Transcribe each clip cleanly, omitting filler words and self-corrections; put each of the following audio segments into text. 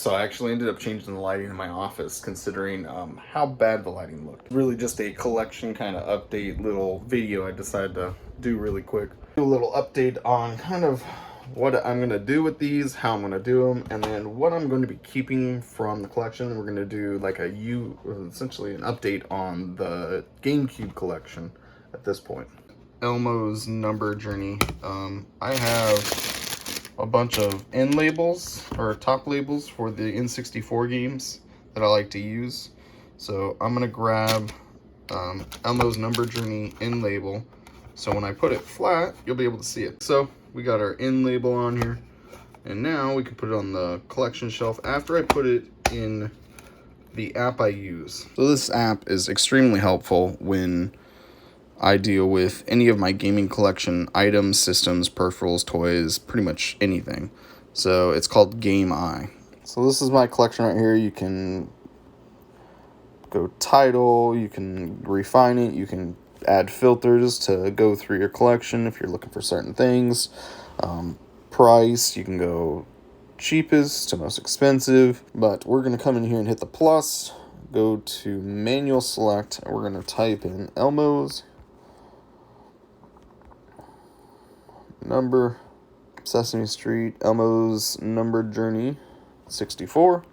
So I actually ended up changing the lighting in my office considering how bad the lighting looked. Really just a collection kind of update little video I decided to do really quick. Do a little update on kind of what I'm going to do with these, how I'm going to do them, and then what I'm going to be keeping from the collection. We're going to do like essentially an update on the GameCube collection at this point. Elmo's Number Journey. I have a bunch of end labels or top labels for the N64 games that I like to use. So I'm gonna grab Elmo's Number Journey end label. So when I put it flat, you'll be able to see it. So we got our end label on here, and now we can put it on the collection shelf after I put it in the app I use. So this app is extremely helpful when I deal with any of my gaming collection items, systems, peripherals, toys, pretty much anything. So it's called Gameye. So this is my collection right here. You can go title, you can refine it, you can add filters to go through your collection if you're looking for certain things. Price, you can go cheapest to most expensive, but we're going to come in here and hit the plus, go to manual select, and we're going to type in Elmo's Number, Sesame Street, Elmo's Number Journey 64.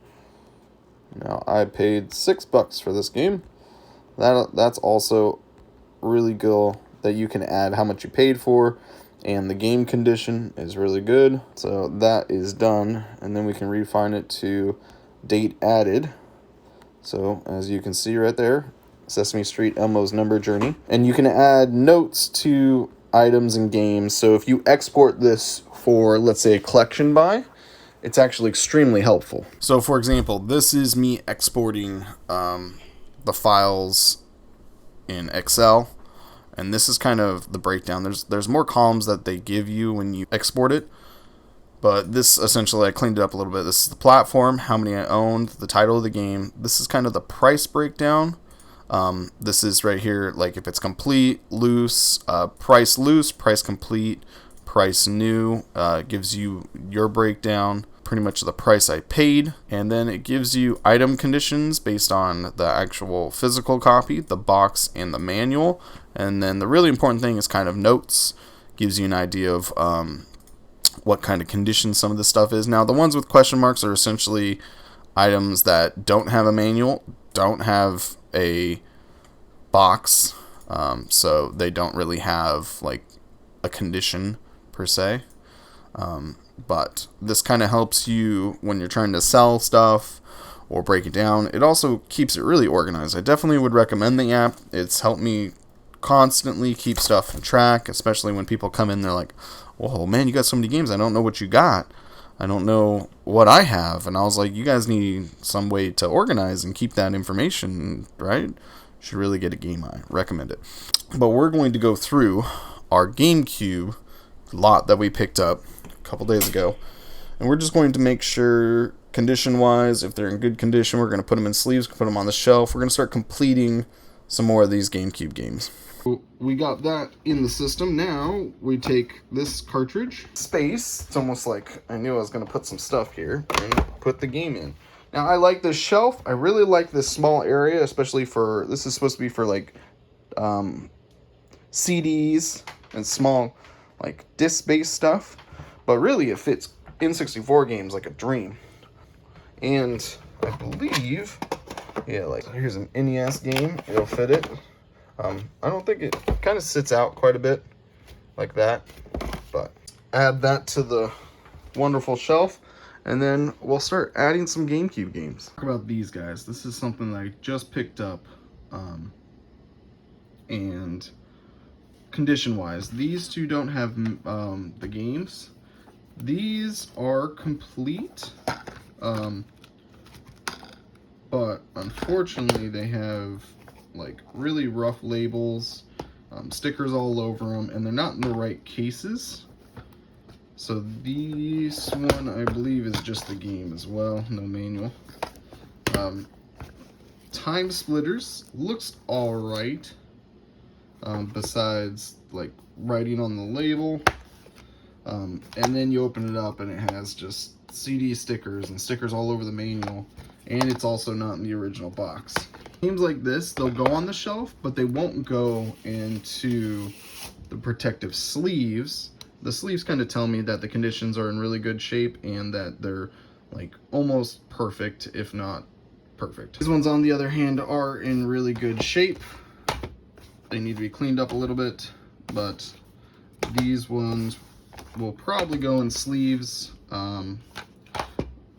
Now I paid $6 for this game. That's also really cool that you can add how much you paid for, and the game condition is really good. So that is done, and then we can refine it to date added. So as you can see right there, Sesame Street, Elmo's Number Journey, and you can add notes to items and games. So if you export this for, let's say, a collection buy, it's actually extremely helpful. So for example, this is me exporting the files in Excel, and this is kind of the breakdown. There's more columns that they give you when you export it, but this essentially I cleaned it up a little bit. This is the platform, how many I owned, the title of the game. This is kind of the price breakdown. This is right here, like if it's complete, loose, price complete, price new, gives you your breakdown, pretty much the price I paid, and then it gives you item conditions based on the actual physical copy, the box, and the manual. And then the really important thing is kind of notes, gives you an idea of what kind of condition some of this stuff is. Now the ones with question marks are essentially items that don't have a manual, don't have a box, so they don't really have like a condition per se, but this kind of helps you when you're trying to sell stuff or break it down. It also keeps it really organized. I definitely would recommend the app. It's helped me constantly keep stuff in track, especially when people come in, they're like, whoa man, you got so many games, I don't know what you got, I don't know what I have. And I was like, you guys need some way to organize and keep that information, right? Should really get a Gameye. Recommend it. But we're going to go through our GameCube lot that we picked up a couple days ago, and we're just going to make sure condition wise, if they're in good condition, we're going to put them in sleeves, put them on the shelf. We're going to start completing some more of these GameCube games. We got that in the system. Now we take this cartridge space. It's almost like I knew I was going to put some stuff here and put the game in. Now I like this shelf. I really like this small area, especially for, this is supposed to be for like CDs and small like disc-based stuff, but really it fits N64 games like a dream. And I believe, yeah, like here's an NES game, it'll fit it. I don't think it kind of sits out quite a bit like that, but add that to the wonderful shelf, and then we'll start adding some GameCube games. Talk about these guys. This is something that I just picked up, and condition-wise, these two don't have the games. These are complete, but unfortunately they have like really rough labels, stickers all over them, and they're not in the right cases. So this one I believe is just the game as well, no manual. Time splitters looks all right, besides like writing on the label, and then you open it up and it has just CD stickers and stickers all over the manual, and it's also not in the original box. Games like this, they'll go on the shelf, but they won't go into the protective sleeves. The sleeves kind of tell me that the conditions are in really good shape and that they're like almost perfect, if not perfect. These ones, on the other hand, are in really good shape. They need to be cleaned up a little bit, but these ones will probably go in sleeves.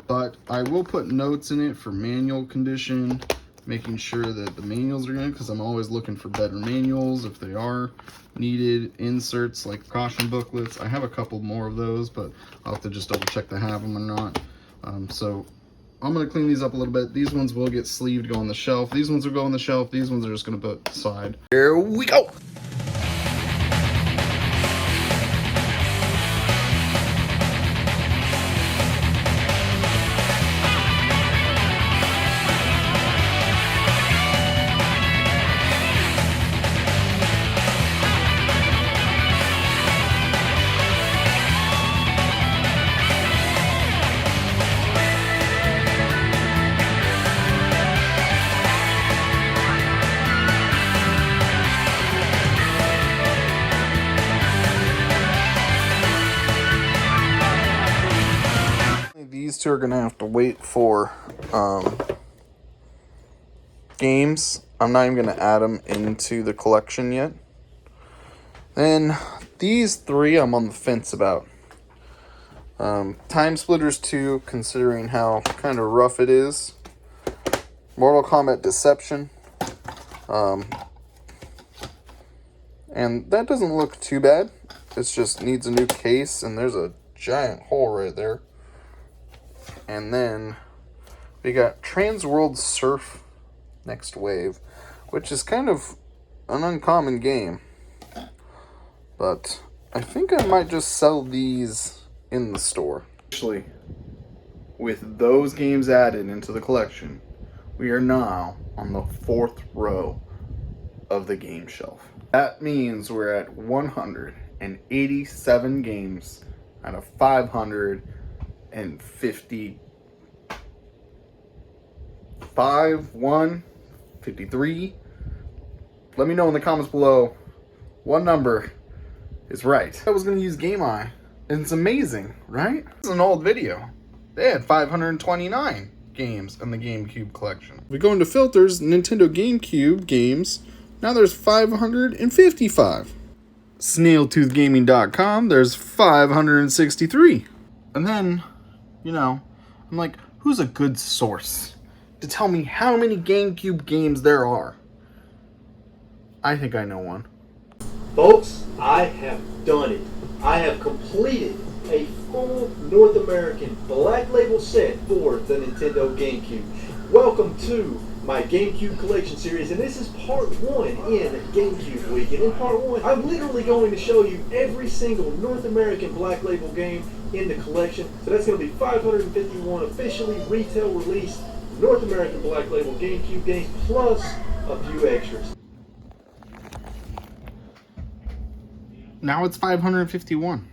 But I will put notes in it for manual condition, making sure that the manuals are in, because I'm always looking for better manuals if they are needed. Inserts like caution booklets. I have a couple more of those, but I'll have to just double check to have them or not. So I'm going to clean these up a little bit. These ones will get sleeved, go on the shelf. These ones will go on the shelf. These ones are just going to put aside. Here we go! These two are going to have to wait for games. I'm not even going to add them into the collection yet. Then these three I'm on the fence about. Time Splitters 2, considering how kind of rough it is. Mortal Kombat Deception. And that doesn't look too bad. It just needs a new case, and there's a giant hole right there. And then we got Trans World Surf Next Wave, which is kind of an uncommon game. But I think I might just sell these in the store. Actually, with those games added into the collection, we are now on the 4th row of the game shelf. That means we're at 187 games out of 53. Let me know in the comments below what number is right. I was going to use Gameye, and it's amazing, right? This is an old video. They had 529 games in the GameCube collection. We go into filters, Nintendo GameCube games. Now there's 555. SnailToothGaming.com, there's 563. And then, you know, I'm like, who's a good source to tell me how many GameCube games there are? I think I know one. Folks, I have done it. I have completed a full North American Black Label set for the Nintendo GameCube. Welcome to my GameCube collection series, and this is part 1 in GameCube Week. And in part 1, I'm literally going to show you every single North American Black Label game in the collection. So that's going to be 551 officially retail released North American Black Label GameCube games, plus a few extras. Now it's 551.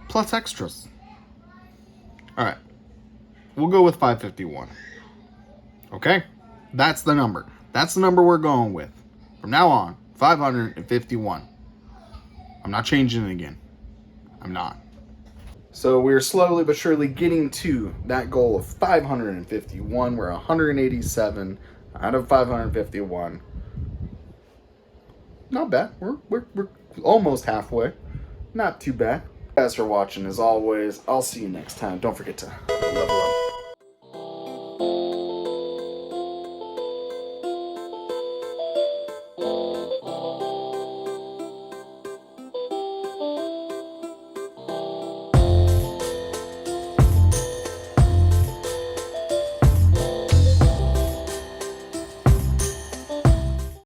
Plus extras. Alright. We'll go with 551. Okay? That's the number. That's the number we're going with. From now on, 551. I'm not changing it again. I'm not. So we're slowly but surely getting to that goal of 551. We're 187 out of 551. Not bad. We're almost halfway. Not too bad. Thanks for watching as always. I'll see you next time. Don't forget to level up.